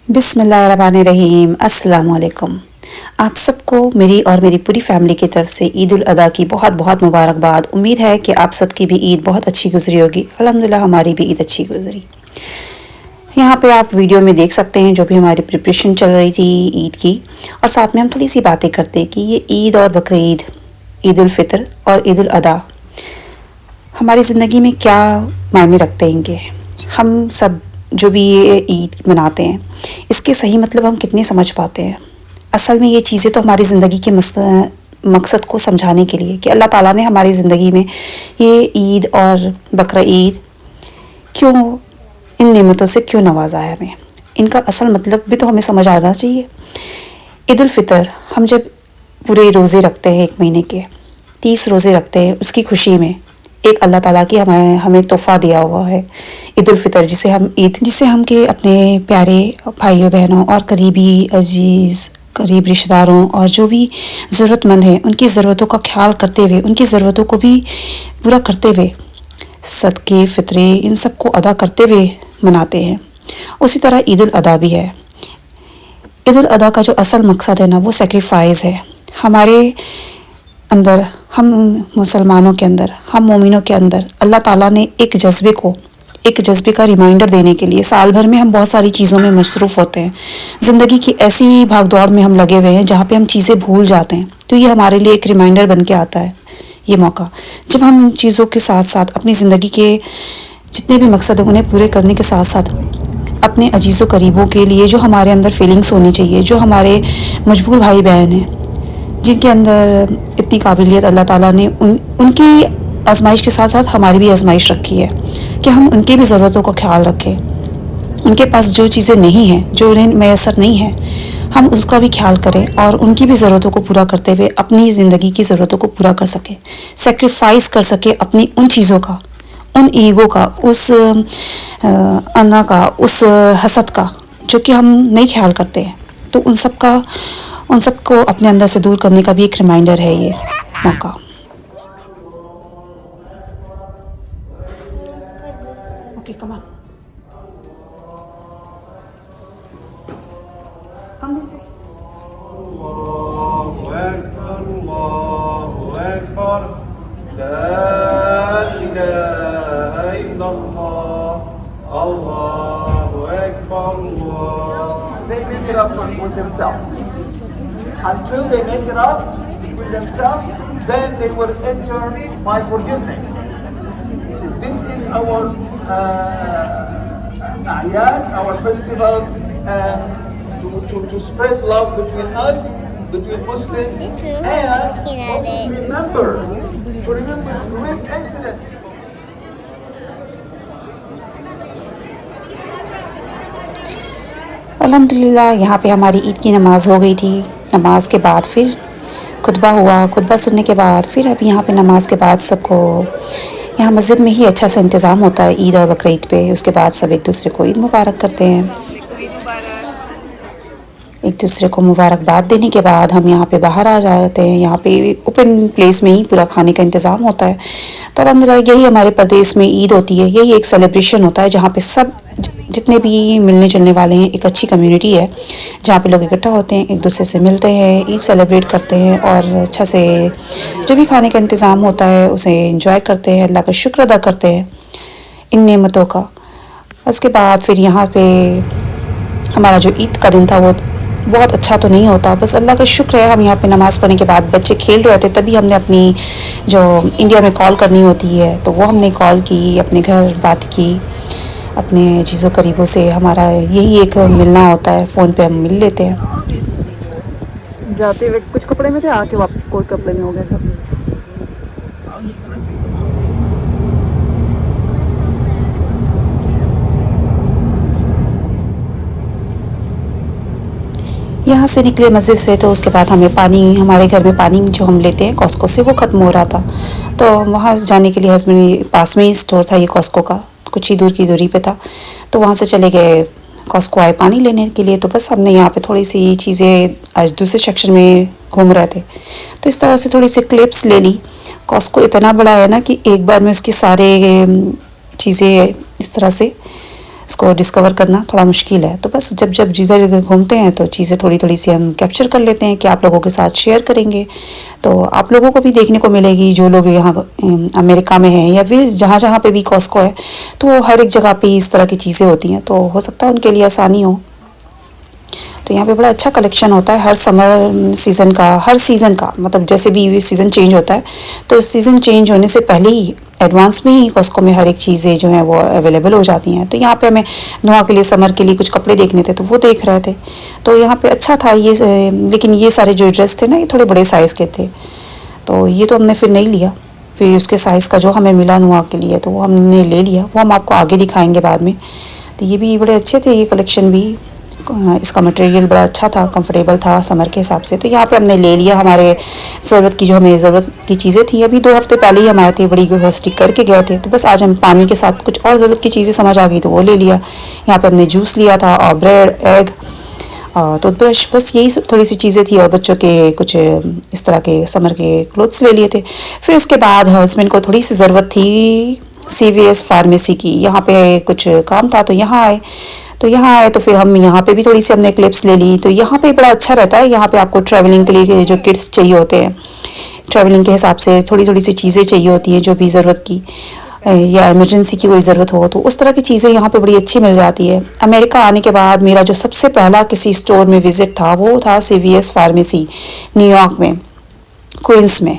बिस्मिल्लाहिर्रहमानिर्रहीम अस्सलाम वालेकुम। आप सबको मेरी और मेरी पूरी फैमिली की तरफ से ईद उल अदा की बहुत बहुत मुबारकबाद। उम्मीद है कि आप सबकी भी ईद बहुत अच्छी गुजरी होगी। अल्हम्दुलिल्लाह हमारी भी ईद अच्छी गुजरी। यहाँ पे आप वीडियो में देख सकते हैं जो भी हमारी प्रिपरेशन चल रही थी ईद की, और साथ में हम थोड़ी सी बातें करते हैं कि ये ईद और बकरीद, ईद उल फितर और ईद उल अदा हमारी ज़िंदगी में क्या मायने रखते हैं इनके। हम सब जो भी ये ईद मनाते हैं इसके सही मतलब हम कितने समझ पाते हैं। असल में ये चीज़ें तो हमारी ज़िंदगी के मकसद को समझाने के लिए कि अल्लाह ताला ने हमारी ज़िंदगी में ये ईद और बकरा ईद क्यों, इन नेमतों से क्यों नवाजा है हमें, इनका असल मतलब भी तो हमें समझ आना चाहिए। ईद उल फितर हम जब पूरे रोज़े रखते हैं, 1 महीने के 30 रोज़े रखते हैं, उसकी खुशी में एक अल्लाह ताला की हमें तोहफ़ा दिया हुआ है ईद उल फितर, जिसे हम के अपने प्यारे भाइयों बहनों और करीबी अजीज़ करीब रिश्तेदारों और जो भी ज़रूरतमंद हैं उनकी ज़रूरतों का ख्याल करते हुए, उनकी ज़रूरतों को भी पूरा करते हुए, सदक़े फ़ितरे इन सब को अदा करते हुए मनाते हैं। उसी तरह ईद उल अदा भी है। ईद उल अदा का जो असल मकसद है ना, वो सेक्रीफाइस है। हमारे अंदर, हम मुसलमानों के अंदर, हम मोमिनों के अंदर अल्लाह ताला ने एक जज्बे का रिमाइंडर देने के लिए, साल भर में हम बहुत सारी चीज़ों में मसरूफ़ होते हैं, ज़िंदगी की ऐसी भाग दौड़ में हम लगे हुए हैं जहाँ पे हम चीज़ें भूल जाते हैं। तो ये हमारे लिए एक रिमाइंडर बन के आता है, ये मौका, जब हम इन चीज़ों के साथ साथ अपनी ज़िंदगी के जितने भी मकसद हैं उन्हें पूरे करने के साथ साथ अपने अजीज़ों करीबों के लिए जो हमारे अंदर फीलिंग्स होनी चाहिए, जो हमारे मजबूर भाई बहन हैं जिनके अंदर इतनी काबिलियत अल्लाह ताला ने उनकी आजमाइश के साथ साथ हमारी भी आजमाइश रखी है कि हम उनकी भी ज़रूरतों का ख्याल रखें। उनके पास जो चीज़ें नहीं हैं, जो उन्हें मैसर नहीं है, हम उसका भी ख्याल करें और उनकी भी ज़रूरतों को पूरा करते हुए अपनी ज़िंदगी की ज़रूरतों को पूरा कर सकें, सेक्रीफाइस कर सकें अपनी उन चीज़ों का, उन ईगो का, उस अना का, उस हसद का जो कि हम नहीं ख्याल करते हैं। तो उन सबको अपने अंदर से दूर करने का भी एक रिमाइंडर है ये मौका। Okay, come on, come this way. अल्लाहु अकबर, अल्लाहु अकबर, ला इलाहा इल्लल्लाह, अल्लाहु अकबर, अल्लाह। They make it up with themselves. Until they make it up with themselves, then they will enter my forgiveness. So this is our ayat, our festivals, to spread love between us, between Muslims, and to remember great incidents. अल्हम्दुलिल्लाह यहाँ पे हमारी ईद की नमाज़ हो गई थी। नमाज के बाद फिर खुतबा हुआ। खुतबा सुनने के बाद फिर अब यहाँ पे नमाज के बाद सबको यहाँ मस्जिद में ही अच्छा सा इंतज़ाम होता है ईद और बकरीद पे। उसके बाद सब एक दूसरे को ईद मुबारक करते हैं। एक दूसरे को मुबारकबाद देने के बाद हम यहाँ पे बाहर आ जाते हैं। यहाँ पे ओपन प्लेस में ही पूरा खाने का इंतज़ाम होता है। तो अल्हम्दुलिल्लाह यही हमारे प्रदेश में ईद होती है। यही एक सेलिब्रेशन होता है जहाँ पे सब जितने भी मिलने जुलने वाले हैं, एक अच्छी कम्युनिटी है जहाँ पे लोग इकट्ठा होते हैं, एक दूसरे से मिलते हैं, ईद सेलिब्रेट करते हैं और अच्छा से जो भी खाने का इंतज़ाम होता है उसे एंजॉय करते हैं, अल्लाह का शुक्र अदा करते हैं इन नेमतों का। उसके बाद फिर यहाँ पे हमारा जो ईद का दिन था वो बहुत अच्छा तो नहीं होता, बस अल्लाह का शुक्र है हम यहाँ पे नमाज़ पढ़ने के बाद बच्चे खेल रहे थे, तभी हमने अपनी जो इंडिया में कॉल करनी होती है तो वो हमने कॉल की, अपने घर बात की, अपने चीज़ों करीबों से। हमारा यही एक मिलना होता है, फ़ोन पे हम मिल लेते हैं। जाते हुए कुछ कपड़े में थे, आके वापस कोई कपड़े में हो गए सब। यहाँ से निकले मस्जिद से तो उसके बाद हमें पानी, हमारे घर में पानी जो हम लेते हैं कॉस्को से, वो ख़त्म हो रहा था। तो वहाँ जाने के लिए हस्बैंड, पास में ही स्टोर था ये कॉस्को का, कुछ ही दूर की दूरी पे था, तो वहाँ से चले गए कॉस्को आए पानी लेने के लिए। तो बस हमने यहाँ पे थोड़ी सी चीज़ें, आज दूसरे सेक्शन में घूम रहे थे तो इस तरह से थोड़ी सी क्लिप्स ले ली। कॉस्को इतना बड़ा है ना कि एक बार में उसकी सारे चीज़ें इस तरह से उसको डिस्कवर करना थोड़ा मुश्किल है। तो बस जब जब जिधर घूमते हैं तो चीज़ें थोड़ी थोड़ी सी हम कैप्चर कर लेते हैं कि आप लोगों के साथ शेयर करेंगे, तो आप लोगों को भी देखने को मिलेगी जो लोग यहाँ अमेरिका में हैं या फिर जहाँ जहाँ पे भी कॉस्को है, तो हर एक जगह पे इस तरह की चीज़ें होती हैं, तो हो सकता है उनके लिए आसानी हो। तो यहाँ पे बड़ा अच्छा कलेक्शन होता है हर समर सीज़न का, हर सीज़न का, मतलब जैसे भी सीज़न चेंज होता है तो सीज़न चेंज होने से पहले ही एडवांस में ही कॉस्को में हर एक चीज़ें जो हैं वो अवेलेबल हो जाती हैं। तो यहाँ पे हमें नोआ के लिए समर के लिए कुछ कपड़े देखने थे तो वो देख रहे थे, तो यहाँ पे अच्छा था ये, लेकिन ये सारे जो ड्रेस थे ना ये थोड़े बड़े साइज़ के थे, तो ये तो हमने फिर नहीं लिया। फिर उसके साइज़ का जो हमें मिला नोआ के लिए तो वो हमने ले लिया, वो हम आपको आगे दिखाएंगे बाद में। तो ये भी बड़े अच्छे थे, ये कलेक्शन भी, इसका मटेरियल बड़ा अच्छा था, कंफर्टेबल था समर के हिसाब से। तो यहाँ पे हमने ले लिया हमारे ज़रूरत की, जो हमें ज़रूरत की चीज़ें थी। अभी 2 हफ्ते पहले ही हम आए थे, बड़ी ग्रोसरी करके गए थे, तो बस आज हम पानी के साथ कुछ और ज़रूरत की चीज़ें समझ आ गई तो वो ले लिया। यहाँ पे हमने जूस लिया था और ब्रेड, एग, टूथब्रश, बस यही थोड़ी सी चीज़ें थी, और बच्चों के कुछ इस तरह के समर के क्लोथ्स ले लिए थे। फिर उसके बाद हस्बैंड को थोड़ी सी ज़रूरत थी CVS फार्मेसी की, यहाँ पे कुछ काम था तो यहाँ आए। तो फिर हम यहाँ पे भी थोड़ी सी हमने क्लिप्स ले ली। तो यहाँ पे बड़ा अच्छा रहता है, यहाँ पे आपको ट्रैवलिंग के लिए जो किट्स चाहिए होते हैं, ट्रैवलिंग के हिसाब से थोड़ी थोड़ी सी चीज़ें चाहिए होती हैं जो भी ज़रूरत की या इमरजेंसी की कोई ज़रूरत हो, तो उस तरह की चीज़ें यहाँ पे बड़ी अच्छी मिल जाती है। अमेरिका आने के बाद मेरा जो सबसे पहला किसी स्टोर में विज़िट था वो था CVS फार्मेसी, न्यूयॉर्क में, क्वींस में,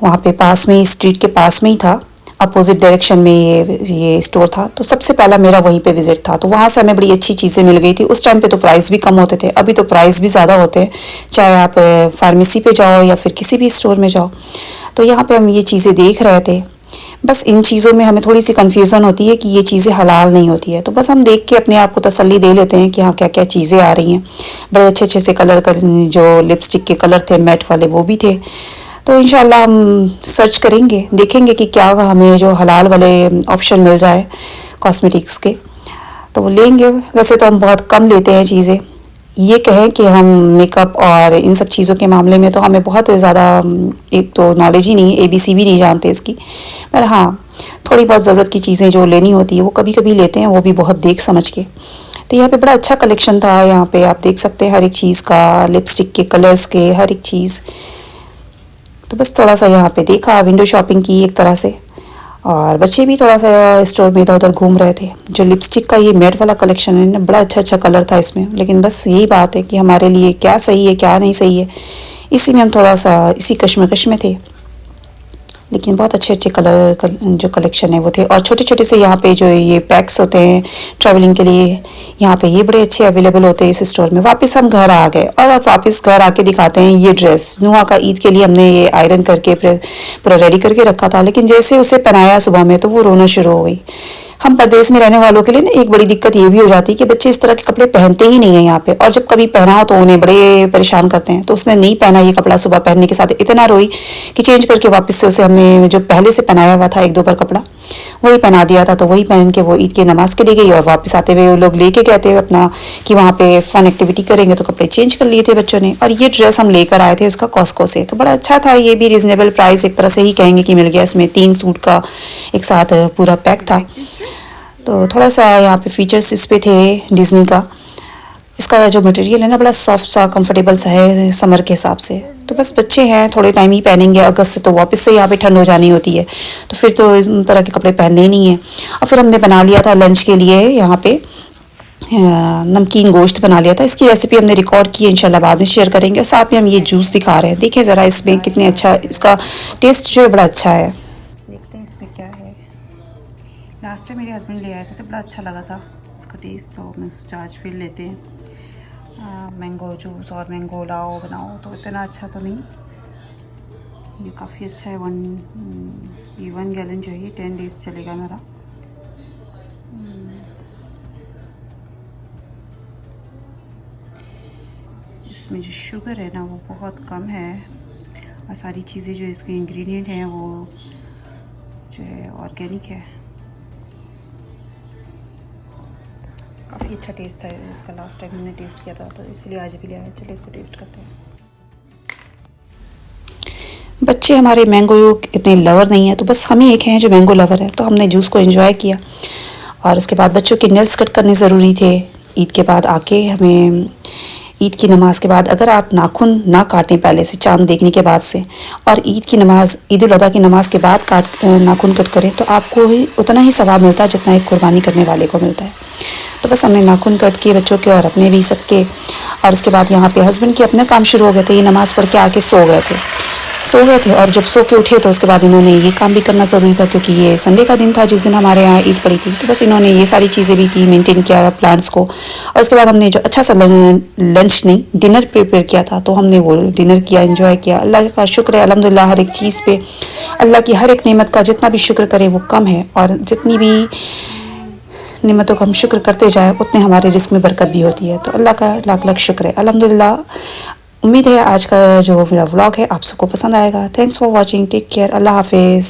वहाँ पे पास में ही, स्ट्रीट के पास में ही था, अपोजिट डायरेक्शन में ये स्टोर था। तो सबसे पहला मेरा वहीं पे विज़िट था, तो वहाँ से हमें बड़ी अच्छी चीज़ें मिल गई थी। उस टाइम पे तो प्राइस भी कम होते थे, अभी तो प्राइस भी ज़्यादा होते हैं, चाहे आप फार्मेसी पे जाओ या फिर किसी भी स्टोर में जाओ। तो यहाँ पे हम ये चीज़ें देख रहे थे, बस इन चीज़ों में हमें थोड़ी सी कन्फ्यूज़न होती है कि ये चीज़ें हलाल नहीं होती है, तो बस हम देख के अपने आप को तसल्ली दे लेते हैं कि हाँ क्या क्या चीज़ें आ रही हैं। बड़े अच्छे अच्छे से कलर जो लिपस्टिक के कलर थे मैट वाले वो भी थे। तो इंशाल्लाह हम सर्च करेंगे, देखेंगे कि क्या हमें जो हलाल वाले ऑप्शन मिल जाए कॉस्मेटिक्स के तो वो लेंगे। वैसे तो हम बहुत कम लेते हैं चीज़ें, ये कहें कि हम मेकअप और इन सब चीज़ों के मामले में तो हमें बहुत ज़्यादा एक तो नॉलेज ही नहीं है, ABC भी नहीं जानते इसकी, पर हाँ थोड़ी बहुत ज़रूरत की चीज़ें जो लेनी होती है वो कभी कभी लेते हैं, वो भी बहुत देख समझ के। तो यहाँ पे बड़ा अच्छा कलेक्शन था, यहाँ पे आप देख सकते हैं हर एक चीज़ का, लिपस्टिक के कलर्स के, हर एक चीज़। तो बस थोड़ा सा यहाँ पे देखा, विंडो शॉपिंग की एक तरह से, और बच्चे भी थोड़ा सा स्टोर में इधर उधर घूम रहे थे। जो लिपस्टिक का ये मैट वाला कलेक्शन है ना, बड़ा अच्छा कलर था इसमें, लेकिन बस यही बात है कि हमारे लिए क्या सही है क्या नहीं सही है, इसी में हम थोड़ा सा इसी कश्मकश में थे। लेकिन बहुत अच्छे कलर जो कलेक्शन है वो थे, और छोटे छोटे से यहाँ पे जो ये पैक्स होते हैं ट्रैवलिंग के लिए, यहाँ पे ये बड़े अच्छे अवेलेबल होते हैं इस स्टोर में। वापस हम घर आ गए, और अब वापस घर आके दिखाते हैं ये ड्रेस नुआ का, ईद के लिए हमने ये आयरन करके पूरा रेडी करके रखा था, लेकिन जैसे उसे पहनाया सुबह में तो वो रोना शुरू हो गई। हम परदेश में रहने वालों के लिए ना एक बड़ी दिक्कत ये भी हो जाती है कि बच्चे इस तरह के कपड़े पहनते ही नहीं है यहाँ पे, और जब कभी पहना हो तो उन्हें बड़े परेशान करते हैं। तो उसने नहीं पहना ये कपड़ा, सुबह पहनने के साथ इतना रोई कि चेंज करके वापस से उसे हमने जो पहले से पहनाया हुआ था 1-2 बार कपड़ा वही पहना दिया था। तो वही पहन के वो ईद की नमाज के लिए गई, और वापस आते हुए वो लोग लेके गए थे अपना कि वहाँ पे फन एक्टिविटी करेंगे, तो कपड़े चेंज कर लिए थे बच्चों ने। और ये ड्रेस हम लेकर आए थे उसका कॉस्को से, तो बड़ा अच्छा था, ये भी रिजनेबल प्राइस एक तरह से ही कहेंगे कि मिल गया। इसमें 3 सूट का एक साथ पूरा पैक था। तो थोड़ा सा यहाँ पे फीचर्स इस पे थे डिज्नी का, इसका जो मटेरियल है ना बड़ा सॉफ्ट सा कंफर्टेबल सा है समर के हिसाब से। तो बस बच्चे हैं थोड़े टाइम ही पहनेंगे, अगस्त से तो वापस से यहाँ पे ठंड हो जानी होती है, तो फिर तो इस तरह के कपड़े पहनने ही नहीं है। और फिर हमने बना लिया था लंच के लिए यहाँ पे नमकीन गोश्त बना लिया था। इसकी रेसिपी हमने रिकॉर्ड की है, इंशाल्लाह बाद में शेयर करेंगे। और साथ में हम ये जूस दिखा रहे हैं, देखें ज़रा इसमें कितने अच्छा, इसका टेस्ट जो है बड़ा अच्छा है। देखते हैं इसमें क्या है। लास्ट टाइम मेरे हस्बैंड ले आए थे तो बड़ा अच्छा लगा था इसका टेस्ट, तो मैं सोचा आज फिर लेते हैं। मैंगो जूस और मैंगो लाओ बनाओ तो इतना अच्छा तो नहीं, ये काफ़ी अच्छा है। 1 गैलन जो है 10 डेज़ चलेगा मेरा। इसमें जो शुगर है ना वो बहुत कम है, और सारी चीज़ें जो इसके इंग्रेडिएंट हैं वो जो है ऑर्गेनिक है। काफ़ी अच्छा टेस्ट था इसका, लास्ट टाइम हमने टेस्ट किया था तो इसलिए आज भी लिया है। चलिए इसको टेस्ट करते हैं। बच्चे हमारे मैंगो इतने लवर नहीं है, तो बस हम ही एक हैं जो मैंगो लवर है, तो हमने जूस को एंजॉय किया। और उसके बाद बच्चों के नेल्स कट करने ज़रूरी थे। ईद के बाद आके हमें ईद की नमाज के बाद अगर आप नाखून ना काटें पहले से चांद देखने के बाद से, और ईद की नमाज ईद उल अदा की नमाज के बाद नाखून कट करें तो आपको ही उतना ही सवाब मिलता है जितना एक कुर्बानी करने वाले को मिलता है। तो बस हमने नाखून कट किए बच्चों के और अपने भी सबके। और उसके बाद यहाँ पे हस्बैंड के अपने काम शुरू हो गए थे। ये नमाज़ पढ़ के आके सो गए थे और जब सो के उठे तो उसके बाद इन्होंने ये काम भी करना ज़रूरी था क्योंकि ये संडे का दिन था जिस दिन हमारे यहाँ ईद पड़ी थी। तो बस इन्होंने ये सारी चीज़ें भी की, मेंटेन किया प्लांट्स को। और उसके बाद हमने जो अच्छा सा लंच नहीं डिनर प्रिपेयर किया था तो हमने वो डिनर किया, एंजॉय किया। अल्लाह का शुक्र है अल्हम्दुलिल्लाह, हर एक चीज़ पे अल्लाह की हर एक नेमत का जितना भी शुक्र करें वो कम है, और जितनी भी नेमतों का हम शुक्र करते जाएं उतने हमारे रिस्क में बरकत भी होती है। तो अल्लाह का लाख लाख शुक्र है अल्हम्दुलिल्लाह। उम्मीद है आज का जो मेरा व्लॉग है आप सबको पसंद आएगा। Thanks for watching, take care, अल्लाह हाफिज़।